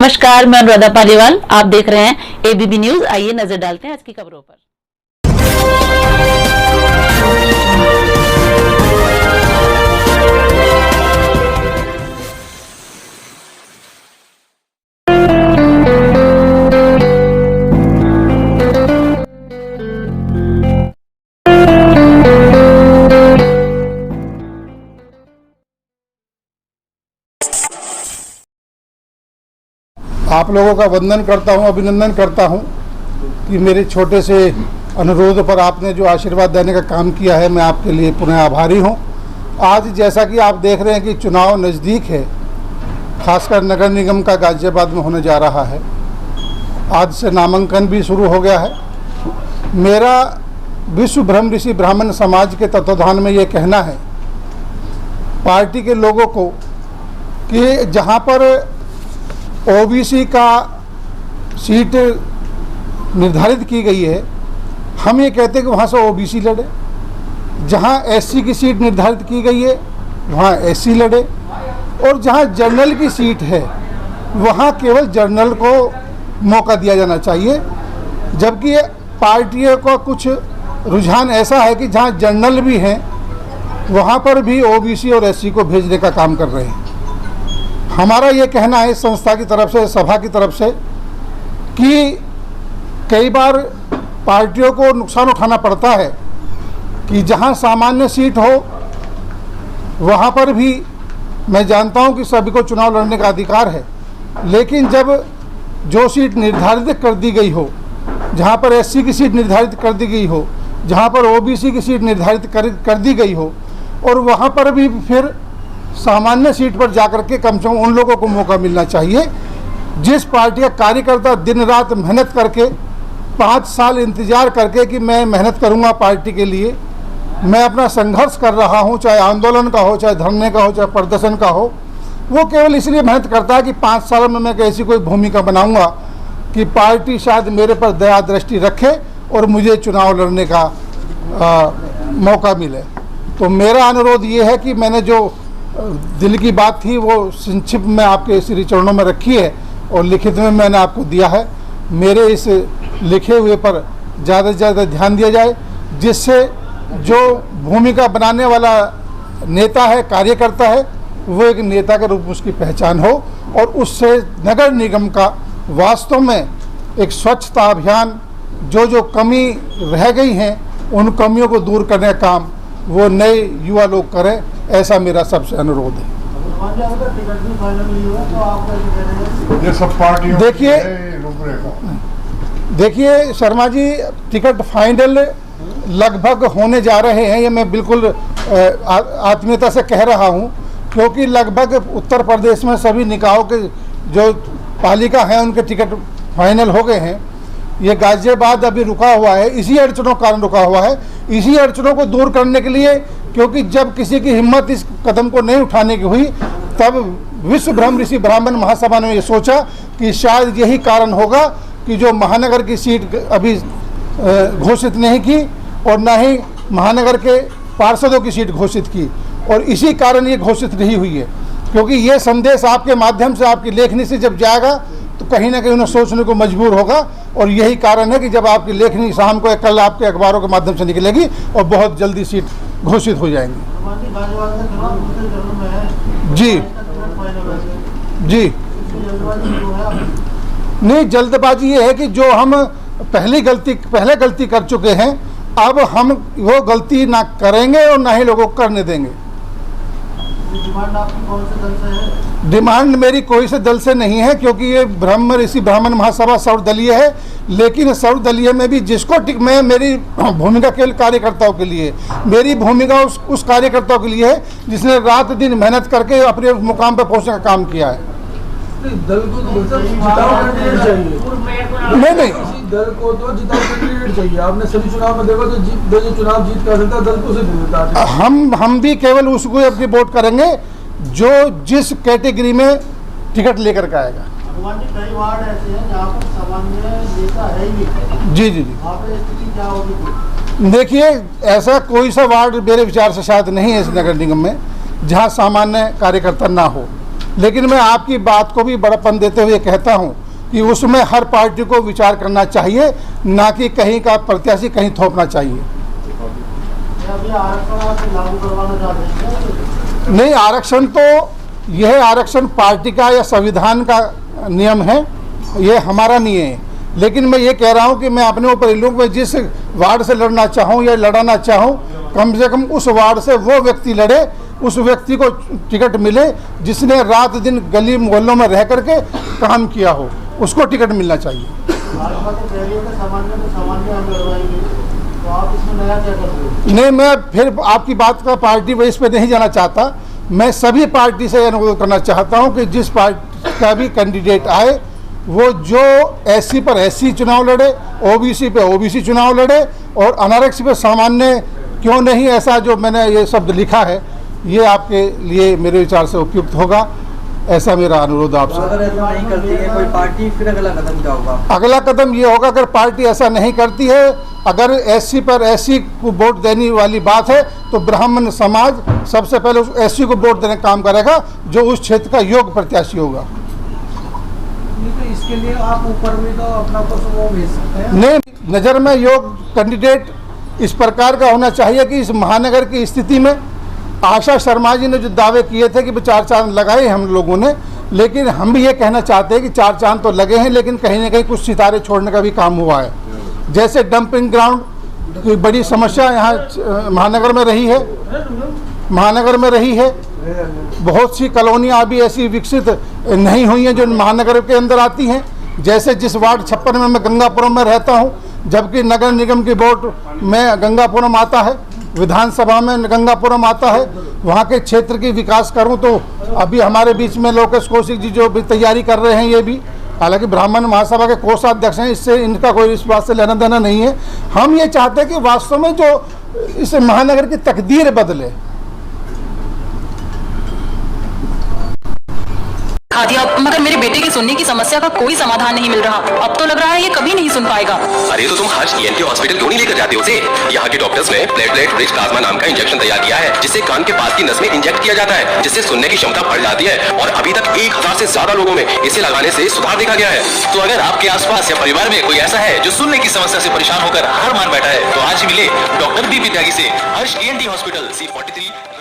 नमस्कार, मैं अनुराधा पालीवाल। आप देख रहे हैं एबीपी न्यूज। आइए नजर डालते हैं आज की खबरों पर। आप लोगों का वंदन करता हूं, अभिनंदन करता हूं कि मेरे छोटे से अनुरोध पर आपने जो आशीर्वाद देने का काम किया है, मैं आपके लिए पुनः आभारी हूं। आज जैसा कि आप देख रहे हैं कि चुनाव नज़दीक है, खासकर नगर निगम का गाजियाबाद में होने जा रहा है। आज से नामांकन भी शुरू हो गया है। मेरा विश्व ब्रह्म ऋषि ब्राह्मण समाज के तत्वाधान में ये कहना है पार्टी के लोगों को कि जहाँ पर ओबीसी का सीट निर्धारित की गई है, हम ये कहते हैं कि वहाँ से ओबीसी लड़े। जहाँ एससी की सीट निर्धारित की गई है वहाँ एससी लड़े, और जहाँ जनरल की सीट है वहाँ केवल जनरल को मौका दिया जाना चाहिए। जबकि पार्टियों का कुछ रुझान ऐसा है कि जहाँ जनरल भी हैं वहाँ पर भी ओबीसी और एससी को भेजने का काम कर रहे हैं। हमारा ये कहना है संस्था की तरफ से, सभा की तरफ से, कि कई बार पार्टियों को नुकसान उठाना पड़ता है कि जहां सामान्य सीट हो वहां पर भी मैं जानता हूं कि सभी को चुनाव लड़ने का अधिकार है, लेकिन जब जो सीट निर्धारित कर दी गई हो, जहां पर एससी की सीट निर्धारित कर दी गई हो, जहां पर ओबीसी की सीट निर्धारित कर दी गई हो, और वहां पर भी फिर सामान्य सीट पर जाकर के कम से कम उन लोगों को मौका मिलना चाहिए जिस पार्टी का कार्यकर्ता दिन रात मेहनत करके 5 साल इंतजार करके कि मैं मेहनत करूंगा पार्टी के लिए, मैं अपना संघर्ष कर रहा हूं, चाहे आंदोलन का हो, चाहे धरने का हो, चाहे प्रदर्शन का हो, वो केवल इसलिए मेहनत करता है कि 5 साल में मैं ऐसी कोई भूमिका बनाऊंगा कि पार्टी शायद मेरे पर दया दृष्टि रखे और मुझे चुनाव लड़ने का मौका मिले। तो मेरा अनुरोध ये है कि मैंने जो दिल की बात थी वो संक्षिप्त में आपके श्री चरणों में रखी है और लिखित में मैंने आपको दिया है। मेरे इस लिखे हुए पर ज़्यादा से ज़्यादा ध्यान दिया जाए, जिससे जो भूमिका बनाने वाला नेता है, कार्यकर्ता है, वो एक नेता के रूप में उसकी पहचान हो, और उससे नगर निगम का वास्तव में एक स्वच्छता अभियान, जो कमी रह गई हैं उन कमियों को दूर करने का काम वो नए युवा लोग करें, ऐसा मेरा सबसे अनुरोध है। देखिए शर्मा जी, टिकट फाइनल लगभग होने जा रहे हैं, ये मैं बिल्कुल आत्मीयता से कह रहा हूँ, क्योंकि लगभग उत्तर प्रदेश में सभी निकायों के जो पालिका हैं उनके टिकट फाइनल हो गए हैं। ये गाजियाबाद अभी रुका हुआ है, इसी अड़चनों के कारण रुका हुआ है। इसी अड़चनों को दूर करने के लिए, क्योंकि जब किसी की हिम्मत इस कदम को नहीं उठाने की हुई, तब विश्व ब्रह्म ऋषि ब्राह्मण महासभा ने ये सोचा कि शायद यही कारण होगा कि जो महानगर की सीट अभी घोषित नहीं की और न ही महानगर के पार्षदों की सीट घोषित की, और इसी कारण ये घोषित नहीं हुई है। क्योंकि ये संदेश आपके माध्यम से, आपकी लेखनी से जब जाएगा तो कहीं ना कहीं उन्हें सोचने को मजबूर होगा, और यही कारण है कि जब आपकी लेखनी शाम को कल आपके अखबारों के माध्यम से निकलेगी और बहुत जल्दी सीट घोषित हो जाएंगी। जी जी, नहीं, जल्दबाजी ये है कि जो हम पहले गलती कर चुके हैं, अब हम वो गलती ना करेंगे और ना ही लोगों को करने देंगे। डिमांड आपकी कौन से दल से है? डिमांड मेरी कोई से दल से नहीं है, क्योंकि ये ब्रह्म ऋषि ब्राह्मण महासभा सर्वदलीय है। लेकिन सर्वदलीय में भी जिसको मैं, मेरी भूमिका केवल कार्यकर्ताओं के लिए, मेरी भूमिका उस कार्यकर्ताओं के लिए है जिसने रात दिन मेहनत करके अपने मुकाम पर पहुंचने का काम किया है। दल को तो नहीं, दल को तो जिताऊ कैंडिडेट चाहिए। आपने सभी चुनाव में देखा तो जो चुनाव जीत कर सकता है दल को से हम भी केवल उसको अपनी वोट करेंगे जो जिस कैटेगरी में टिकट लेकर के आएगा। कई वार्ड ऐसे हैं जहाँ पर सामान्य नेता है ही नहीं। जी जी जी, वहाँ पर स्थिति क्या होगी? देखिए, ऐसा कोई सा वार्ड मेरे विचार से शायद नहीं है इस नगर निगम में जहाँ सामान्य कार्यकर्ता ना हो। लेकिन मैं आपकी बात को भी बड़ापन देते हुए कहता हूं कि उसमें हर पार्टी को विचार करना चाहिए, ना कि कहीं का प्रत्याशी कहीं थोपना चाहिए। अभी आरक्षण आप लागू करवाना चाहते हैं? नहीं, आरक्षण तो यह आरक्षण पार्टी का या संविधान का नियम है, ये हमारा नहीं है। लेकिन मैं ये कह रहा हूँ कि मैं अपने ऊपर ले लूँ, मैं जिस वार्ड से लड़ना चाहूँ या लड़ाना चाहूँ, कम से कम उस वार्ड से वो व्यक्ति लड़े, उस व्यक्ति को टिकट मिले जिसने रात दिन गली मोहल्लों में रह करके काम किया हो, उसको टिकट मिलना चाहिए। भाजपा तो कह रही है कि सामान्य हम लड़वाएंगे, तो आप इसमें नया क्या करोगे? नहीं, मैं फिर आपकी बात का पार्टी बेस पे नहीं जाना चाहता। मैं सभी पार्टी से अनुरोध करना चाहता हूं कि जिस पार्टी का भी कैंडिडेट आए वो जो एससी पर एससी चुनाव लड़े, ओबीसी पे ओबीसी चुनाव लड़े, और अनारक्षी पे सामान्य क्यों नहीं, ऐसा जो मैंने ये शब्द लिखा है ये आपके लिए मेरे विचार से उपयुक्त होगा, ऐसा मेरा अनुरोध आपसे। अगर ऐसा नहीं करती है कोई पार्टी, फिर अगला कदम क्या होगा? अगला कदम ये होगा, अगर पार्टी ऐसा नहीं करती है, अगर एससी पर एससी को वोट देने वाली बात है, तो ब्राह्मण समाज सबसे पहले उस एससी को वोट देने का काम करेगा जो उस क्षेत्र का योग्य प्रत्याशी होगा। तो इसके लिए आप ऊपर में तो अपना कुछ वो भेज सकते हैं। नहीं, नज़र में योग्य कैंडिडेट इस प्रकार का होना चाहिए कि इस महानगर की स्थिति में आशा शर्मा जी ने जो दावे किए थे कि 4 चांद लगाए हम लोगों ने, लेकिन हम भी ये कहना चाहते हैं कि 4 चांद तो लगे हैं, लेकिन कहीं ना कहीं कुछ सितारे छोड़ने का भी काम हुआ है। जैसे डंपिंग ग्राउंड की बड़ी समस्या यहाँ महानगर में रही है, बहुत सी कॉलोनियाँ अभी ऐसी विकसित नहीं हुई हैं जो महानगर के अंदर आती हैं। जैसे जिस वार्ड 56 में मैं गंगापुरम में रहता हूँ, जबकि नगर निगम की वोट में गंगापुरम आता है, विधानसभा में गंगापुरम आता है, वहाँ के क्षेत्र की विकास करूँ तो अभी हमारे बीच में लोकेश कौशिक जी जो भी तैयारी कर रहे हैं, ये भी हालांकि ब्राह्मण महासभा के कोषाध्यक्ष हैं, इससे इनका कोई इस बात से लेना देना नहीं है। हम ये चाहते हैं कि वास्तव में जो इस महानगर की तकदीर बदले। हाँ दिया, मगर मेरे बेटे की सुनने की समस्या का कोई समाधान नहीं मिल रहा। अब तो लग रहा है ये कभी नहीं सुन पाएगा। अरे तो तुम हर्ष ENT हॉस्पिटल क्यों नहीं लेकर जाते उसे? यहाँ के डॉक्टर्स ने प्लेटलेट रिच प्लाज्मा नाम का इंजेक्शन तैयार किया है, जिससे कान के पास की नस में इंजेक्ट किया जाता है, जिससे सुनने की क्षमता बढ़ जाती है, और अभी तक 1000 से ज्यादा लोगों में इसे लगाने से सुधार देखा गया है। तो अगर आपके आसपास या परिवार में कोई ऐसा है जो सुनने की समस्या से परेशान होकर हार मान बैठा है, तो आज मिले डॉक्टर बी विद्यागी से। हर्ष ENT हॉस्पिटल, C43